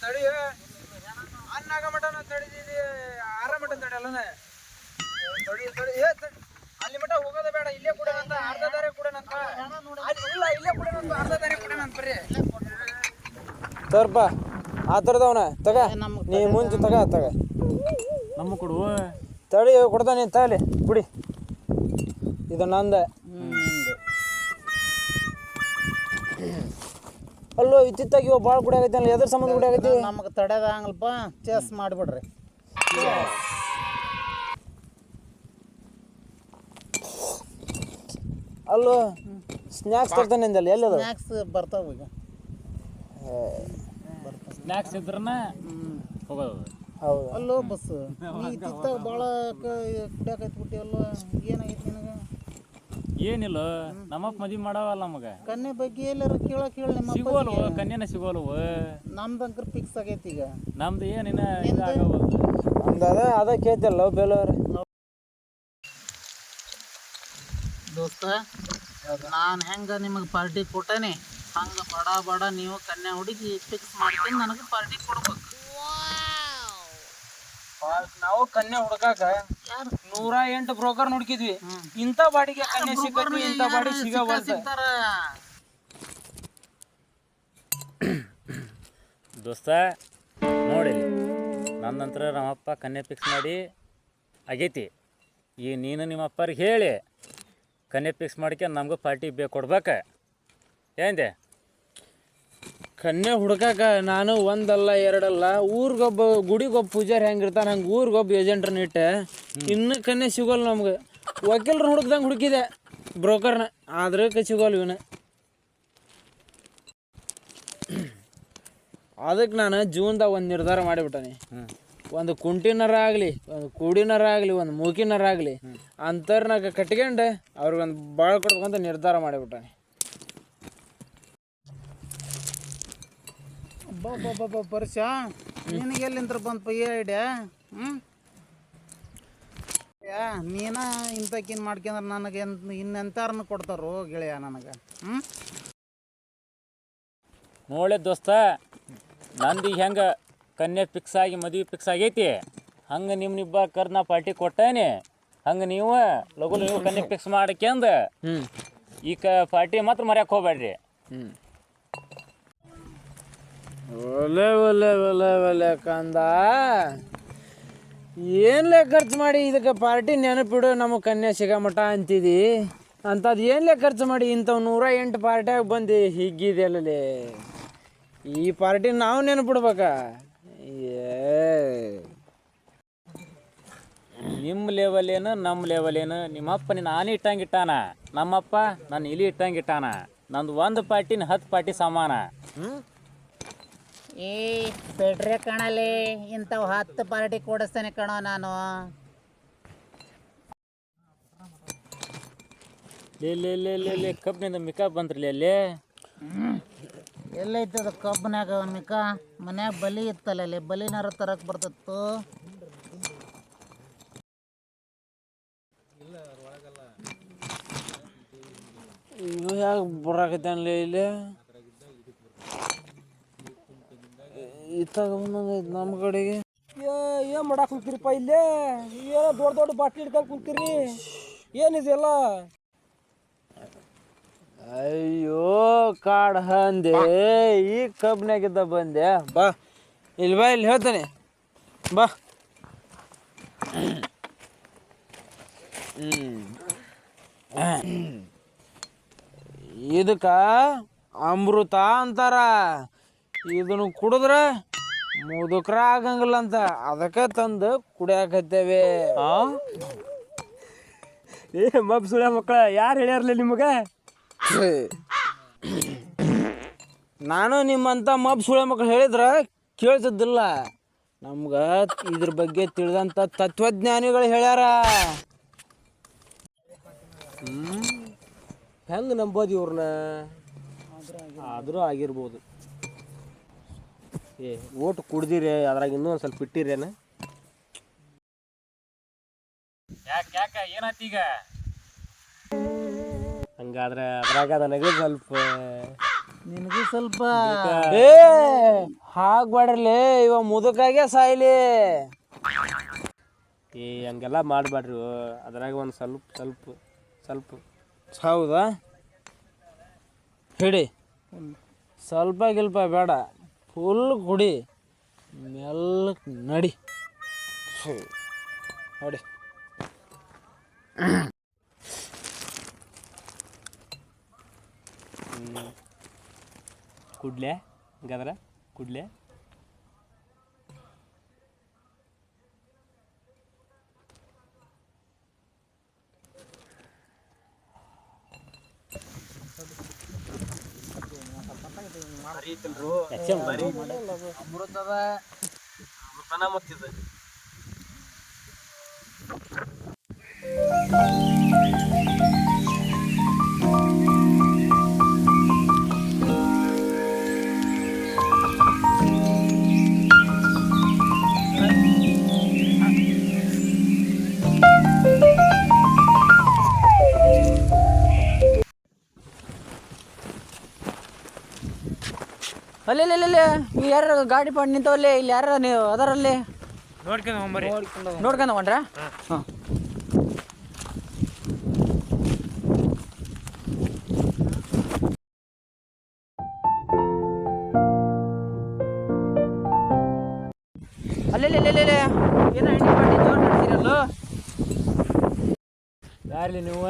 ತಡಿ ಅನ್ನಾಗ ಮಟನ ತಡಿದೀನಿ ಆರ ಮಟನ್ ತಡಿಯಲ್ಲ ತಡಿ ತಡಿ ಅಲ್ಲಿ ಮಟ ಹೋಗೋದ ಬೇಡ ಇಲ್ಲೇ ಕೂಡ ಅರ್ಧ ದಾರೆ ಕೂಡ ಇಲ್ಲ ಇಲ್ಲೇ ಕೂಡ ಅರ್ಧ ದಾರೆ ಕೂಡ ಬರ್ರಿ ತರ್ಪ ಆ ಥರದವನ ತಗ ನೀ ಮುಂಚೆ ತಗ ನಮ್ಮ ಕೊಡುವ ತಡಿ ಕೊಡ್ತಾನೆ ತಗಲಿ ಕುಡಿ ಇದು ನಂದ ಅಲ್ಲೋ ಇತ್ತಿತ್ತಾಗಿ ಇವ ಭಾಳ ಗುಡಿ ಆಗೈತಿ ಅಲ್ಲ ಎದ್ರ ಸಂಬಂಧ ಗುಡಿ ಆಗೈತಿ ನಮಗೆ ತಡೆದ ಹಂಗಲ್ಪ ಚೇಸ್ ಮಾಡಿಬಿಡ್ರಿ ಅಲ್ಲೋ ಸ್ನ್ಯಾಕ್ಸ್ ತರ್ತಾನೆ ಅಂದಲ್ಲ ಎಲ್ಲದ ಸ್ನ್ಯಾಕ್ಸ್ ಬರ್ತಾವ ಈಗ ಸ್ನ್ಯಾಕ್ಸ್ ಇದ್ರನ ಹೋಗೋದು ಹೌದು ಅಲ್ಲೋ ಬಸ್ ನೀ ಇತ್ತಿತ್ತಾಗ ಭಾಳ ಕುಡಿಯಾಕೈತಿ ಬಿಟ್ಟಿವಲ್ಲ ಏನಾಗೈತಿ ನಿನಗೆ ಏನಿಲ್ಲ ನಮ್ಮಪ್ಪ ಮದುವೆ ಮಾಡವಲ್ಲ ನಮಗೆ ಕನ್ಯೆ ಬಗ್ಗೆ ಎಲ್ಲಾರು ಕೇಳಕ್ ಹೇಳಿ ನಿಮ್ಮ ಸಿಗೋಲ್ವ ಕನ್ಯೆನ ಸಿಗೋಲ್ವ ನಮ್ದು ಅಂಕರ್ ಫಿಕ್ಸ್ ಆಗೈತಿ ಈಗ ನಮ್ದು ಏನಿನ ಇದಾಗವಲ್ದು ನಮ್ದು ಅದ ಕೇಳ್ತಿಲ್ಲ ಬೇಲವ್ರೆ ದೋಸ್ತ ನಾನು ಹೆಂಗೆ ನಿಮಗೆ ಪಾರ್ಟಿ ಕೊಟ್ಟೇನೆ ಹಂಗೆ ಬಡ ನೀವು ಕನ್ಯಾ ಹುಡುಗಿ ಫಿಕ್ಸ್ ಮಾಡ್ತೀನಿ ನನಗೆ ಪಾರ್ಟಿ ಕೊಡ್ಬೇಕು ನಾವು ಕನ್ಯಾ ಹುಡುಕಾಕ 108 ಬ್ರೋಕರ್ ಹುಡುಕಿದ್ವಿ ಇಂಥ ಬಾಡಿಗೆ ಕನ್ಯಾ ಸಿಕ್ಕಿ ಇಂಥ ಬಾಡಿ ಸಿಗವಲ್ತ ದೋಸ್ತ ನೋಡಿ ನನ್ನ ನಂತರ ನಮ್ಮಪ್ಪ ಕನ್ಯೆ ಫಿಕ್ಸ್ ಮಾಡಿ ಆಗೈತಿ ಈ ನೀನು ನಿಮ್ಮ ಅಪ್ಪರಿಗೆ ಹೇಳಿ ಕನ್ಯೆ ಫಿಕ್ಸ್ ಮಾಡ್ಕೆ ನಮಗೂ ಪಾರ್ಟಿ ಬೇಕು ಕೊಡ್ಬೇಕು ಏಂದೆ ಕನ್ಯಾ ಹುಡುಕಾಕ ನಾನು ಒಂದಲ್ಲ ಎರಡಲ್ಲ ಊರಿಗೊಬ್ಬ ಗುಡಿಗೊಬ್ಬ ಪೂಜಾರಿ ಹೆಂಗಿರ್ತಾನೆ ಹಂಗೆ ಊರಿಗೊಬ್ಬ ಏಜೆಂಟ್ರನ್ನ ಇಟ್ಟೆ ಇನ್ನೂ ಕನ್ಯಾ ಸಿಗೋಲ್ಲ ನಮ್ಗೆ ವಕೀಲ್ರು ಹುಡುಕ್ದಂಗೆ ಹುಡುಕಿದೆ ಬ್ರೋಕರ್ನ ಆದ್ರೆ ಸಿಗೋಲ್ಲ ಇವನ ಅದಕ್ಕೆ ನಾನು ಜೀವನದಾಗ ಒಂದು ನಿರ್ಧಾರ ಮಾಡಿಬಿಟ್ಟಾನೆ ಒಂದು ಕುಂಟಿನರ ಆಗಲಿ ಒಂದು ಕೂಡಿನರ ಆಗಲಿ ಒಂದು ಮೂಕಿನರ ಆಗಲಿ ಅಂತರ್ನಾಗ ಕಟ್ಕೊಂಡು ಅವ್ರಿಗೊಂದು ಭಾಳ ಕೊಡ್ಬೇಕಂತ ನಿರ್ಧಾರ ಮಾಡಿಬಿಟ್ಟಾನೆ ಬಾ ಪರ್ಷ ನಿನಗೆ ಎಲ್ಲಿಂದ ಬಂತು ಈ ಐಡಿಯಾ ನೀನ ಇಂಥಕ್ಕಿನ್ ಮಾಡ್ಕೊಂಡ್ರೆ ನನಗೆ ಇನ್ನೆಂತಾರನ್ನು ಕೊಡ್ತಾರೋ ಗೆಳೆಯ ನನಗೆ ನೋಳೆ ದೋಸ್ತ ನಂದು ಹೆಂಗೆ ಕನ್ಯೆ ಫಿಕ್ಸ್ ಆಗಿ ಮದುವೆ ಫಿಕ್ಸ್ ಆಗೈತಿ ಹಂಗೆ ನಿಮ್ಮಿಬ್ಬ ಕರ್ನ ಪಾರ್ಟಿ ಕೊಟ್ಟೇನಿ ಹಂಗೆ ನೀವು ಲಘು ನೀವು ಕನ್ಯೆ ಫಿಕ್ಸ್ ಮಾಡ್ಕ್ಯಂದ ಈ ಪಾರ್ಟಿ ಮಾತ್ರ ಮರ್ಯಾಕೆ ಹೋಗ್ಬೇಡ್ರಿ ಒಲೆ ಒಲೆ ಒಲೆ ಒಲೆ ಕಂದ ಏನ್ಲೇ ಖರ್ಚು ಮಾಡಿ ಇದಕ್ಕೆ ಪಾರ್ಟಿ ನೆನಪಿಡು ನಮಗೆ ಕನ್ಯಾ ಸಿಗಮಟ ಅಂತಿದಿ ಅಂಥದ್ದು ಏನ್ಲೇ ಖರ್ಚು ಮಾಡಿ ಇಂಥವು 108 ಪಾರ್ಟಿಯಾಗ ಬಂದು ಹಿಗ್ಗಿದೆಲ್ಲೇ ಈ ಪಾರ್ಟಿ ನಾವು ನೆನಪಿಡ್ಬೇಕಾ ನಿಮ್ಮ ಲೆವೆಲೇನು ನಮ್ಮ ಲೆವೆಲೇನು ನಿಮ್ಮಪ್ಪ ನಿನ್ನ ಆನೆ ಇಟ್ಟಂಗೆ ಇಟ್ಟಾನ ನಮ್ಮಪ್ಪ ನಾನು ಇಲಿ ಇಟ್ಟಂಗೆ ಇಟ್ಟಾನ ನಂದು ಒಂದು ಪಾರ್ಟಿನ 10 ಪಾರ್ಟಿ ಸಮಾನ ಏ ಬೆಡ್ರೆ ಕಾಣಲೆ ಇಂಥವು 10 ಪಾರ್ಟಿ ಕೊಡಿಸ್ತೇನೆ ಕಣೋ ನಾನು ಲೇ ಕಬ್ಬಿನಿಂದ ಮಿಕಾ ಬಂದ್ರಲಿ ಅಲ್ಲಿ ಎಲ್ಲೈತದ ಕಬ್ಬನ್ಯಾಗ ಮಿಕ ಮನ್ಯಾಗ ಬಲಿ ಇತ್ತಲ್ಲ ಅಲ್ಲಿ ಬಲಿನಾರ ತರಕ್ಕೆ ಬರ್ತಿತ್ತು ಇವು ಯಾಕೆ ಬರಾಕೈತೇನ್ಲೇ ಇಲ್ಲಿ ಇತ್ತಾಗ ಬಂದಂಗೈತೆ ನಮ್ಮ ಕಡೆಗೆ ಏನು ಮಾಡಕ್ಕೆ ಕುಂತೀರಿಪ್ಪ ಇಲ್ಲೇ ಏನೋ ದೊಡ್ಡ ದೊಡ್ಡ ಬಾಟ್ಲಿ ಹಿಡ್ಕೊಂಡು ಕುಂತೀರಿ ಏನಿದೆಲ್ಲ ಅಯ್ಯೋ ಕಾಡು ಹಂದೆ ಈ ಕಬ್ನಾಗಿದ್ದ ಬಂದೆ ಬಾ ಇಲ್ಲಿ ಬಾ ಇಲ್ಲಿ ಹೇಳ್ತಾನೆ ಬಾ ಇದಕ್ಕ ಅಮೃತ ಅಂತಾರ ಇದನ್ನು ಕುಡಿದ್ರೆ ಮುದುಕ್ರ ಆಗಂಗಿಲ್ಲ ಅಂತ ಅದಕ್ಕೆ ತಂದು ಕುಡಿಯಾಕತ್ತೇವೆ ಏ ಮಬ್ ಸುಳ್ಯ ಮಕ್ಕಳ ಯಾರು ಹೇಳ್ಯಾರಲ್ಲ ನಿಮಗೆ ನಾನು ನಿಮ್ಮಂಥ ಮಬ್ ಸುಳ್ಯ ಮಕ್ಕಳು ಹೇಳಿದ್ರೆ ಕೇಳ್ತಿದ್ದಿಲ್ಲ ನಮ್ಗೆ ಇದ್ರ ಬಗ್ಗೆ ತಿಳಿದಂಥ ತತ್ವಜ್ಞಾನಿಗಳು ಹೇಳ್ಯಾರ ಹೆಂಗೆ ನಂಬೋದು ಇವ್ರನ್ನ ಆದರೂ ಆಗಿರ್ಬೋದು ಏ ಓಟ್ ಕುಡ್ದಿರಿ ಅದ್ರಾಗ ಇನ್ನೂ ಒಂದು ಸ್ವಲ್ಪ ಇಟ್ಟಿರೇನ ಯಾಕೆ ಏನಾಯ್ತು ಈಗ ಹಂಗಾದ್ರೆ ಅದ್ರಾಗ ನನಗೆ ಸ್ವಲ್ಪ ನಿನಗೂ ಸ್ವಲ್ಪ ಏ ಹಾಕ್ಬೇಡ್ರಲಿ ಇವ ಮುದುಕಾಗೆ ಸಾಯ್ಲಿ. ಏ ಹಂಗೆಲ್ಲ ಮಾಡಬೇಡ್ರಿ, ಅದ್ರಾಗ ಒಂದು ಸ್ವಲ್ಪ ಸ್ವಲ್ಪ ಸ್ವಲ್ಪ ಹೌದಾ ಹಿಡಿ, ಸ್ವಲ್ಪ ಗಿಲ್ಪ ಬೇಡ, ಫುಲ್ ಕುಡಿ, ಮೆಲ್ಲಕ್ಕೆ ನಡಿ ನೋಡಿ. ಕುಡ್ಲೆ ಹಂಗಾದ್ರೆ ಕುಡ್ಲೆ. ಅಮೃತದ ಮತ್ತಿದ ಅಲ್ಲೇ ನೀವು ಯಾರು ಗಾಡಿ ಪಾಡ್ ನಿಂತವಲ್ಲೇ, ಇಲ್ಲಿ ಯಾರ ನೀವು ಅದರಲ್ಲಿ ನೋಡ್ಕೊಂಡು ಹೊಂಟ್ರ? ಹಾಂ ಅಲ್ಲೇ ಏನೋ ಹೆಣ್ಣು ಪಾಟಿ ಜೋರು ನಡೆಸಿರಲ್ಲೋ. ಯಾರ್ಲಿ ನೀವು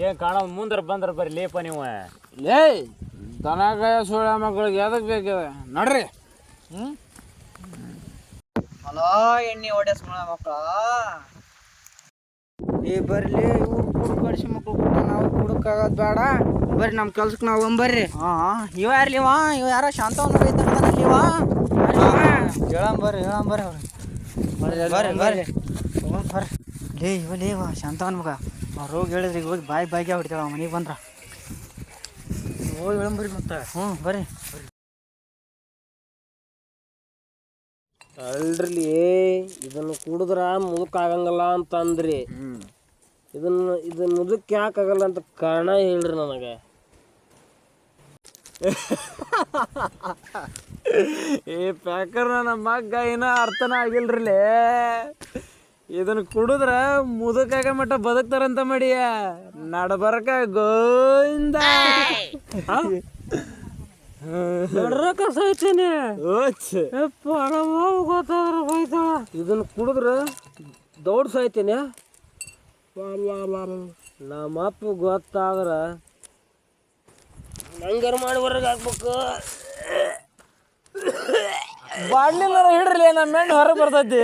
ಏನು ಕಾಣೋದು ಮುಂದ್ರ ಬಂದ್ರೆ ಬರ್ರಿ ಲೇಪ ನೀವು. ಲೇ ದನಗಾಯ ಸೋಳ ಮಕ್ಕಳಿಗೆ ಎದಕ್ಕೆ ಬೇಕಿದೆ ನಡ್ರಿ. ಅಲೋ ಎಣ್ಣೆ ಹೊಡೆಸ್ ಮಕ್ಕಳ ಏ ಬರ್ಲಿ, ಇವ್ರು ಕುಡುಕ್ ಕಡಿಸಿ ಮಕ್ಳು ಕೊಟ್ಟ ನಾವು ಕುಡುಕಾಗೋದು ಬೇಡ, ಬರ್ರಿ ನಮ್ಮ ಕೆಲ್ಸಕ್ಕೆ ನಾವು ಬರ್ರಿ. ಹಾಂ ಇವ ಯಾರ್ಲಿ ಇವ ಯಾರೋ ಶಾಂತವನ್ನ ಬೈತಾನಲ್ಲಿ ಇವ ಹೇಳಂಬರ್ರಿ ಅವ್ರು ಬರ್ರಿ ಬರ್ರಿ ಲೇ ಇವ ಶಾಂತವನ್ ಮಗ. ಅವ್ರು ಹೋಗಿ ಹೇಳಿದ್ರಿ, ಹೋಗಿ ಬಾಯಿಗೆ ಹೊಡಿತಾಳ ಮನೆಗೆ ಬಂದ್ರ. ಹೋಗಿ ಹೇಳಂಬರ್ರಿ ಮತ್ತೆ. ಬರ್ರಿ ಅಲ್ರಿ ಇದನ್ನು ಕುಡಿದ್ರ ಮುದುಕಾಗಂಗಲ್ಲ ಅಂತಂದ್ರಿ. ಇದನ್ನ ಮುದುಕ್ ಯಾಕಾಗಲ್ಲ ಅಂತ ಕಾರಣ ಹೇಳ್ರಿ ನನಗೆ. ಏ ಪ್ಯಾಕರ್ ನನ್ನ ಮಗ್ಗ ಏನೋ ಅರ್ಥನ ಆಗಿಲ್ರಿಲೇ. ಇದನ್ನ ಕುಡಿದ್ರ ಮುದುಕಾಗ ಮಟ್ಟ ಬದುಕ್ತಾರಂತ ಮಾಡಿಯ ನಡಬರಕ ಗೋವಿಂದ ಸಾಯ್ತೇನೆ. ಇದನ್ನ ಕುಡಿದ್ರ ದೌಡ್ ಸಾಯ್ತೇನೆ. ನಮ್ಮ ಅಪ್ಪ ಗೊತ್ತಾದ್ರ ಹಂಗಾರ ಮಾಡಿ ಹೊರಗೆ ಹಾಕ್ಬೇಕು. ಬಾಡ್ಲಿಲ್ಲ ಹಿಡ್ರಲಿ, ನಮ್ಮ ಮೆಂಡ್ ಹೊರಗೆ ಬರ್ತೈತಿ.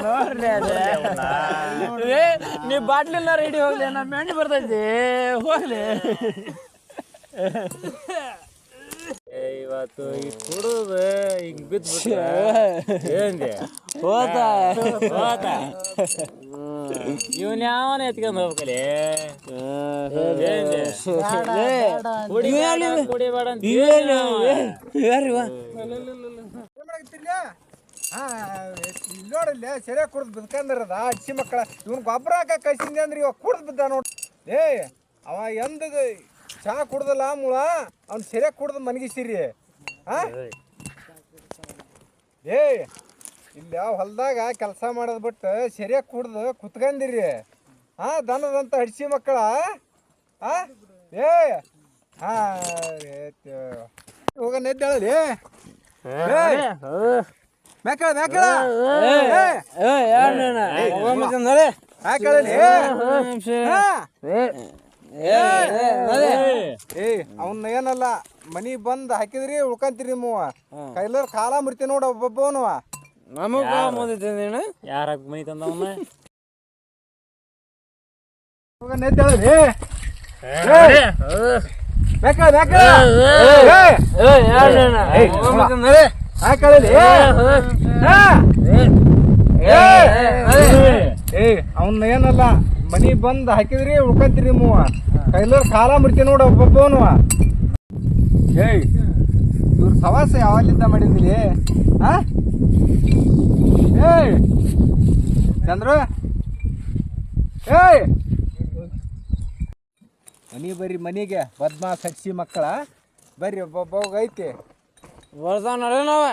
ನೋಡ್ರಿ ನೀ ಬಾಟ್ಲಿನ ರೆಡಿ ಹೋಗ್ಲಿ, ನಮ್ಮ ಮೆಂಡ್ ಬರ್ತೈತಿ ಹೋಗ್ಲಿ. ಇವತ್ತು ಈ ಕುಡುದು ಹಿಂಗ್ ಬಿದ್ಬಿಟ್ಟ ಏನ್ರಿ ಇವನ್ ಯಾವನ ಎತ್ಕೊಂಡ್ ಹೋಗ್ಬೇಕಲ್ಲಿ. ಕುಡಿಬೇಡ ಅಂತ ನೋಡಲ್ಲ ಸರಿಯಾಗಿ ಕುಡ್ದು ಬಿದ್ಕಂದಿರದ ಅಡ್ಸಿ ಮಕ್ಕಳ ಇವ್ನ ಗೊಬ್ಬರ ಹಾಕ ಕಳ್ಸಿಂದೆ ಅಂದ್ರೆ ಇವಾಗ ಕುಡ್ದು ಬಿದ್ದ ನೋಡಿ. ಅವ ಎಂದ ಚಹಾ ಕುಡ್ದಲ್ಲ ಮುಳ ಅವ್ನು ಸರಿಯಾಗಿ ಕುಡ್ದು ಮನಗಿಸಿರಿ. ಇಲ್ಲಿ ಹೊಲ್ದಾಗ ಕೆಲಸ ಮಾಡೋದು ಬಿಟ್ಟು ಸರಿಯಾಗಿ ಕುಡ್ದು ಕುತ್ಕಂದಿರಿ. ದನದಂತ ಅಡ್ಸಿ ಮಕ್ಕಳ. ಹೋಗ ನೆದ್ದೇಳಲಿ ಮೇಕಳ ಮೇಕಳ ಅವನ್ನ ಏನಲ್ಲ ಮನಿ ಬಂದ್ ಹಾಕಿದ್ರಿ ಉಳ್ಕಂತೀರಿ ಮೂವ ಕೈಲಾರ ಕಾಲ ಮುರ್ತಿ ನೋಡ ಒಬ್ಬೊಬ್ಬವನು ಯಾರ ಮನಿ ತಂದವನ್ನ ನೆದ್ದೇಳಲಿ ಮೇಕಳ ಮೇಕಳ ಅವನ್ನ ಏನಲ್ಲ ಮನಿಗೆ ಬಂದು ಹಾಕಿದ್ರಿ ಉಳ್ಕಂತೀರಿ ನಿಮ್ಮವ ಕೈಲರ್ ಕಾಲ ಮುರ್ತಿ ನೋಡು ಒಬ್ಬೊಬ್ಬವನು ಏಯ್ ಇವ್ರ ಸವಾಸ ಯಾವಲ್ಲಿಂದ ಮಾಡಿದ್ರಿ ಹಾ ಏಯ್ ಚಂದ್ರ ಏಯ್ ಬರ್ರಿ ಮನೆಗೆ ಬದ್ಮಾಸ್ ಹಡ್ಸಿ ಮಕ್ಕಳ ಬರ್ರಿ ಒಬ್ಬೊಬ್ಬ ಐತಿ ಬರ್ತಾವ ನಡೆ ನಾವ